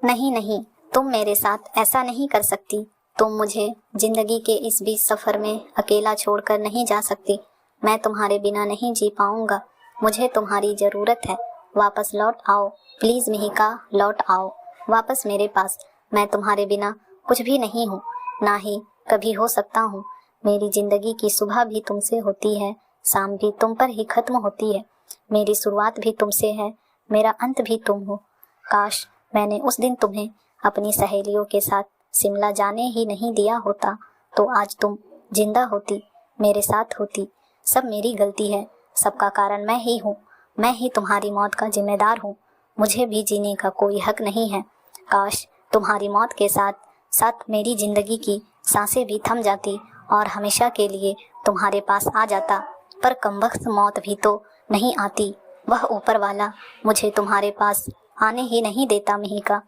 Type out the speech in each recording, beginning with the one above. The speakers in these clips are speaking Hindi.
नहीं नहीं, तुम मेरे साथ ऐसा नहीं कर सकती। तुम मुझे जिंदगी के इस बीच सफर में अकेला छोड़कर नहीं जा सकती। मैं तुम्हारे बिना नहीं जी पाऊंगा। मुझे तुम्हारी जरूरत है। वापस लौट आओ प्लीज मिहिका, लौट आओ वापस मेरे पास। मैं तुम्हारे बिना कुछ भी नहीं हूँ, ना ही कभी हो सकता हूँ। मेरी जिंदगी की सुबह भी तुमसे होती है, शाम भी तुम पर ही खत्म होती है। मेरी शुरुआत भी तुमसे है, मेरा अंत भी तुम हो। काश मैंने उस दिन तुम्हें अपनी सहेलियों के साथ शिमला जाने ही नहीं दिया होता, तो आज तुम जिंदा होती, मेरे साथ होती। सब मेरी गलती है, सबका कारण मैं ही हूँ। मैं ही तुम्हारी मौत का जिम्मेदार हूँ। मुझे भी जीने का कोई हक नहीं है। काश तुम्हारी मौत के साथ साथ मेरी जिंदगी की सांसें भी थम जाती और हमेशा के लिए तुम्हारे पास आ जाता। पर कमबख्त मौत भी तो नहीं आती। वह ऊपर वाला मुझे तुम्हारे पास आने ही नहीं देता मिहिका।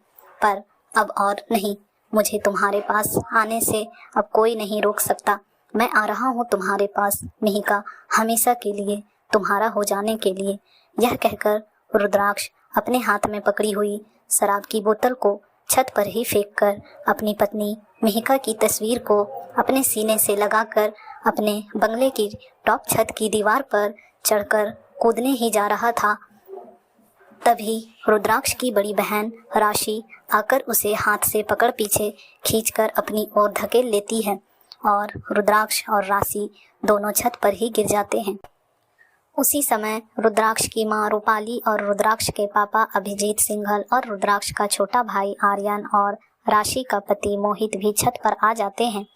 पर अब और नहीं, मुझे तुम्हारे पास आने से अब कोई नहीं रोक सकता। मैं आ रहा हूँ तुम्हारे पास मिहिका, हमेशा के लिए, तुम्हारा हो जाने के लिए। यह कहकर रुद्राक्ष अपने हाथ में पकड़ी हुई शराब की बोतल को छत पर ही फेंककर अपनी पत्नी मिहिका की तस्वीर को अपने सीने से लगाकर अपने बंगले की टॉप छत की दीवार पर चढ़कर कूदने ही जा रहा था। तभी रुद्राक्ष की बड़ी बहन राशि आकर उसे हाथ से पकड़ पीछे खींचकर अपनी ओर धकेल लेती है और रुद्राक्ष और राशि दोनों छत पर ही गिर जाते हैं। उसी समय रुद्राक्ष की मां रूपाली और रुद्राक्ष के पापा अभिजीत सिंघल और रुद्राक्ष का छोटा भाई आर्यन और राशि का पति मोहित भी छत पर आ जाते हैं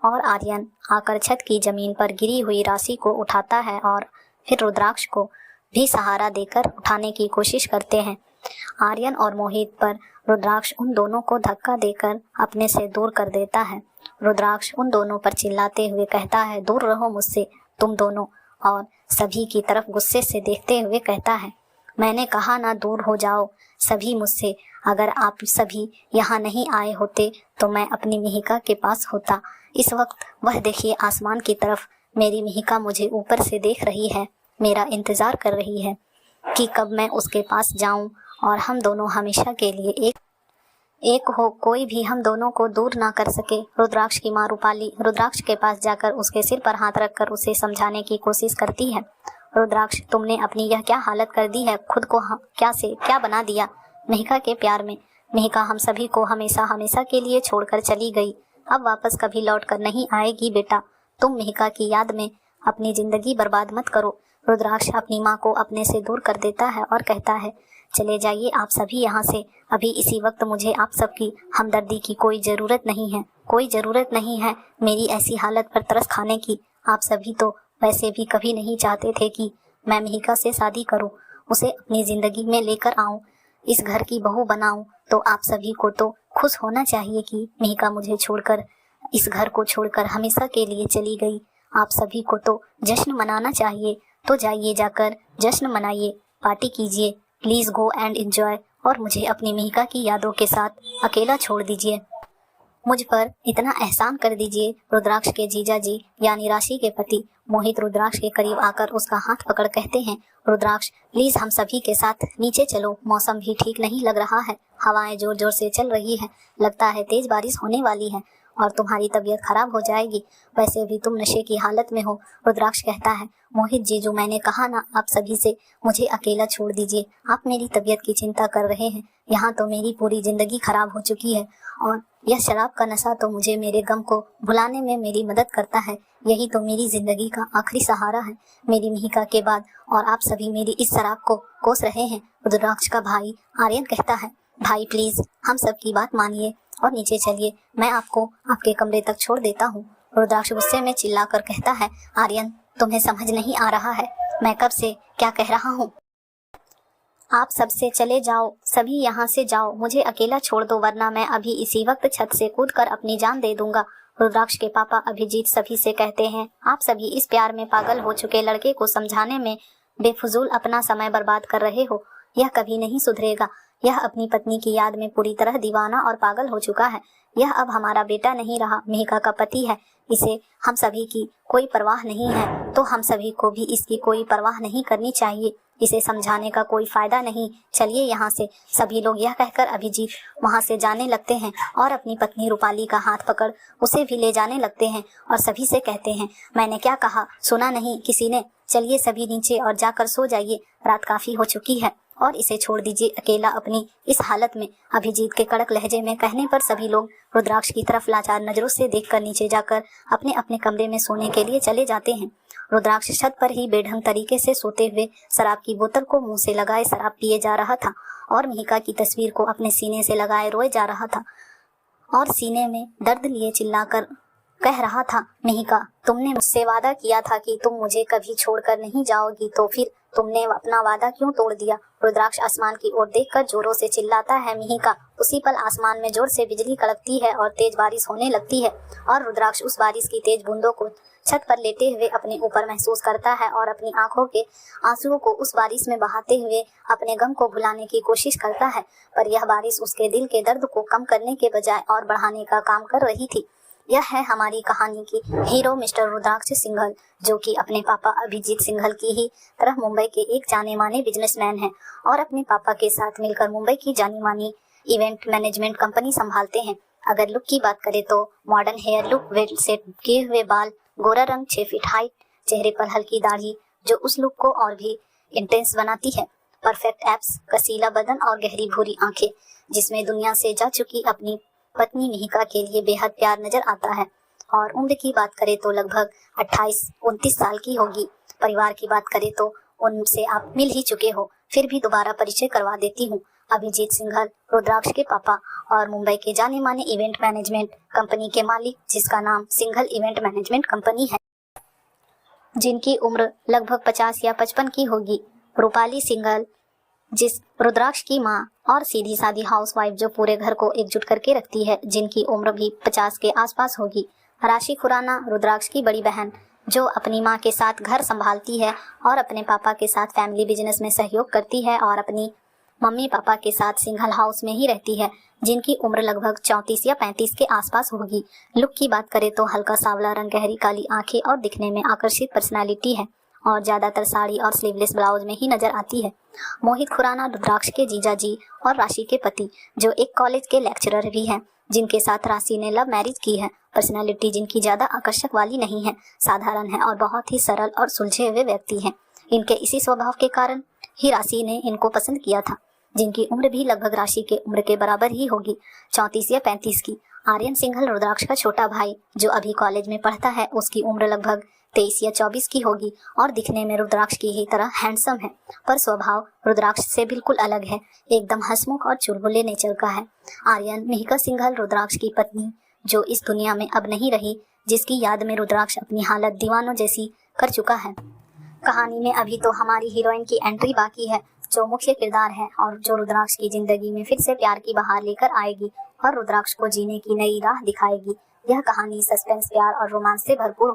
और आर्यन आकर छत की जमीन पर गिरी हुई राशि को उठाता है और फिर रुद्राक्ष को भी सहारा देकर उठाने की कोशिश करते हैं। आर्यन और मोहित पर रुद्राक्ष उन दोनों को धक्का देकर अपने से दूर कर देता है। रुद्राक्ष उन दोनों पर चिल्लाते हुए कहता है, दूर रहो मुझसे तुम दोनों, और सभी की तरफ गुस्से से देखते हुए कहता है, मैंने कहा ना दूर हो जाओ सभी मुझसे। अगर आप सभी यहाँ नहीं आए होते तो मैं अपनी मिहिका के पास होता। इस वक्त वह देखिए आसमान की तरफ, मेरी मिहिका मुझे ऊपर से देख रही है, मेरा इंतजार कर रही है कि कब मैं उसके पास जाऊं और हम दोनों हमेशा के लिए एक हो, कोई भी हम दोनों को दूर ना कर सके। रुद्राक्ष की मां रूपाली रुद्राक्ष के पास जाकर उसके सिर पर हाथ रखकर उसे समझाने की कोशिश करती है। रुद्राक्ष, तुमने अपनी यह क्या हालत कर दी है, खुद को क्या से क्या बना दिया मिहिका के प्यार में। मिहिका हम सभी को हमेशा हमेशा के लिए छोड़कर चली गई, अब वापस कभी लौट कर नहीं आएगी बेटा। तुम मिहिका की याद में अपनी जिंदगी बर्बाद मत करो। रुद्राक्ष अपनी माँ को अपने से दूर कर देता है और कहता है, चले जाइए आप सभी यहाँ से, अभी इसी वक्त मुझे आप सबकी हमदर्दी की कोई ज़रूरत नहीं है, कोई ज़रूरत नहीं है मेरी ऐसी हालत पर तरस खाने की। आप सभी तो वैसे भी कभी नहीं चाहते थे कि मैं मिहिका से शादी करूं, उसे अपनी ज़िंदगी में लेकर आऊं, इस घर की बहू बनाऊं। तो आप सभी को तो खुश होना चाहिए कि मिहिका मुझे छोड़कर, इस घर को छोड़कर हमेशा के लिए चली गई। आप सभी को तो जश्न मनाना चाहिए, तो जाइए जाकर जश्न मनाइए, पार्टी कीजिए, प्लीज गो एंड एंजॉय, और मुझे अपनी मिहिका की यादों के साथ अकेला छोड़ दीजिए। मुझ पर इतना एहसान कर दीजिए। रुद्राक्ष के जीजा जी यानी राशि के पति मोहित रुद्राक्ष के करीब आकर उसका हाथ पकड़ कहते हैं, रुद्राक्ष प्लीज हम सभी के साथ नीचे चलो, मौसम भी ठीक नहीं लग रहा है, हवाएं जोर जोर से चल रही है, लगता है तेज बारिश होने वाली है और तुम्हारी तबीयत खराब हो जाएगी, वैसे भी तुम नशे की हालत में हो। रुद्राक्ष कहता है, मोहित जीजू मैंने कहा ना आप सभी से मुझे अकेला छोड़ दीजिए, आप मेरी तबीयत की चिंता कर रहे हैं, यहाँ तो मेरी पूरी जिंदगी खराब हो चुकी है और यह शराब का नशा तो मुझे मेरे गम को भुलाने में मेरी मदद करता है, यही तो मेरी जिंदगी का आखिरी सहारा है मेरी मिहिका के बाद, और आप सभी मेरी इस शराब को कोस रहे हैं। रुद्राक्ष का भाई आर्यन कहता है, भाई प्लीज हम सब की बात मानिए और नीचे चलिए, मैं आपको आपके कमरे तक छोड़ देता हूँ। रुद्राक्ष गुस्से में चिल्लाकर कहता है, आर्यन तुम्हें समझ नहीं आ रहा है मैं कब से क्या कह रहा हूँ। आप सबसे चले जाओ, सभी यहाँ से जाओ, मुझे अकेला छोड़ दो वरना मैं अभी इसी वक्त छत से कूदकर अपनी जान दे दूंगा। रुद्राक्ष के पापा अभिजीत सभी से कहते हैं, आप सभी इस प्यार में पागल हो चुके लड़के को समझाने में बेफजूल अपना समय बर्बाद कर रहे हो, यह कभी नहीं सुधरेगा। यह अपनी पत्नी की याद में पूरी तरह दीवाना और पागल हो चुका है। यह अब हमारा बेटा नहीं रहा, मिहिका का पति है। इसे हम सभी की कोई परवाह नहीं है, तो हम सभी को भी इसकी कोई परवाह नहीं करनी चाहिए। इसे समझाने का कोई फायदा नहीं, चलिए यहाँ से। सभी लोग यह कहकर अभिजीत वहाँ से जाने लगते हैं और अपनी पत्नी रूपाली का हाथ पकड़ उसे भी ले जाने लगते हैं और सभी से कहते हैं, मैंने क्या कहा, सुना नहीं किसी ने? चलिए सभी नीचे और जाकर सो जाइए, रात काफी हो चुकी है और इसे छोड़ दीजिए अकेला अपनी इस हालत में। अभिजीत के कड़क लहजे में कहने पर सभी लोग रुद्राक्ष की तरफ लाचार नजरों से देखकर नीचे जाकर अपने अपने कमरे में सोने के लिए चले जाते हैं। रुद्राक्ष छत पर ही बेढंग तरीके से सोते हुए शराब की बोतल को मुंह से लगाए शराब पिए जा रहा था और मिहिका की तस्वीर को अपने सीने से लगाए रोए जा रहा था और सीने में दर्द लिए चिल्लाकर कह रहा था, मिहिका, तुमने मुझसे वादा किया था कि तुम मुझे कभी छोड़कर नहीं जाओगी, तो फिर तुमने अपना वादा क्यों तोड़ दिया? रुद्राक्ष आसमान की ओर देखकर जोरों से चिल्लाता है, मिहिका। उसी पल आसमान में जोर से बिजली कड़कती है और तेज बारिश होने लगती है और रुद्राक्ष उस बारिश की तेज बूंदों को छत पर लेटे हुए अपने ऊपर महसूस करता है और अपनी आंखों के आंसुओं को उस बारिश में बहाते हुए अपने गम को भुलाने की कोशिश करता है। पर यह बारिश उसके दिल के दर्द को कम करने के बजाय और बढ़ाने का काम कर रही थी। यह है हमारी कहानी की हीरो मिस्टर रुद्राक्ष सिंघल, जो कि अपने पापा अभिजीत सिंघल की ही तरह मुंबई के एक जाने माने बिजनेसमैन हैं और अपने पापा के साथ मिलकर मुंबई की जानी मानी इवेंट मैनेजमेंट कंपनी संभालते हैं। अगर लुक की बात करें तो modern hair look, well set किए हुए बाल, गोरा रंग, 6 फीट हाइट, चेहरे पर हल्की दाढ़ी जो उस लुक को और भी इंटेंस बनाती है, परफेक्ट एब्स, कसीला बदन और गहरी भूरी आंखें, जिसमें दुनिया से जा चुकी अपनी पत्नी मिहिका के लिए बेहद प्यार नजर आता है। और उम्र की बात करें तो लगभग 28-29 साल की होगी। परिवार की बात करें तो उनसे आप मिल ही चुके हो, फिर भी दोबारा परिचय करवा देती हूँ। अभिजीत सिंघल रुद्राक्ष के पापा और मुंबई के जाने माने इवेंट मैनेजमेंट कंपनी के मालिक, जिसका नाम सिंघल इवेंट मैनेजमेंट कंपनी है, जिनकी उम्र लगभग 50 या 55 की होगी। रूपाली सिंघल, जिस रुद्राक्ष की माँ और सीधी सादी हाउसवाइफ जो पूरे घर को एकजुट करके रखती है, जिनकी उम्र भी 50 के आसपास होगी। राशि खुराना, रुद्राक्ष की बड़ी बहन, जो अपनी माँ के साथ घर संभालती है और अपने पापा के साथ फैमिली बिजनेस में सहयोग करती है और अपनी मम्मी पापा के साथ सिंघल हाउस में ही रहती है, जिनकी उम्र लगभग 34 या 35 के आसपास होगी। लुक की बात करें तो हल्का सांवला रंग, गहरी काली आंखें और दिखने में आकर्षित पर्सनालिटी है और ज्यादातर साड़ी और स्लीवलेस ब्लाउज में ही नजर आती है। मोहित खुराना रुद्राक्ष के जीजा जी और राशि के पति, जो एक कॉलेज के लेक्चरर भी हैं, जिनके साथ राशि ने लव मैरिज की है। पर्सनालिटी जिनकी ज्यादा आकर्षक वाली नहीं है, साधारण है और बहुत ही सरल और सुलझे हुए व्यक्ति हैं। इनके इसी स्वभाव के कारण ही राशि ने इनको पसंद किया था, जिनकी उम्र भी लगभग राशि के उम्र के बराबर ही होगी, 34 या 35 की। आर्यन सिंघल रुद्राक्ष का छोटा भाई, जो अभी कॉलेज में पढ़ता है, उसकी उम्र लगभग 23 या 24 की होगी और दिखने में रुद्राक्ष की ही तरह हैंडसम है, पर स्वभाव रुद्राक्ष से बिल्कुल अलग है, एकदम हंसमुख और चुलबुले नेचर का है। आर्यन मिहिका सिंघल रुद्राक्ष की पत्नी, जो इस दुनिया में अब नहीं रही, जिसकी याद में रुद्राक्ष अपनी हालत दीवानों जैसी कर चुका है। कहानी में अभी तो हमारी हीरोइन की एंट्री बाकी है, जो मुख्य किरदार है और जो रुद्राक्ष की जिंदगी में फिर से प्यार की बहार लेकर आएगी और रुद्राक्ष को जीने की नई राह दिखाएगी। यह कहानी सस्पेंस, प्यार और रोमांस से भरपूर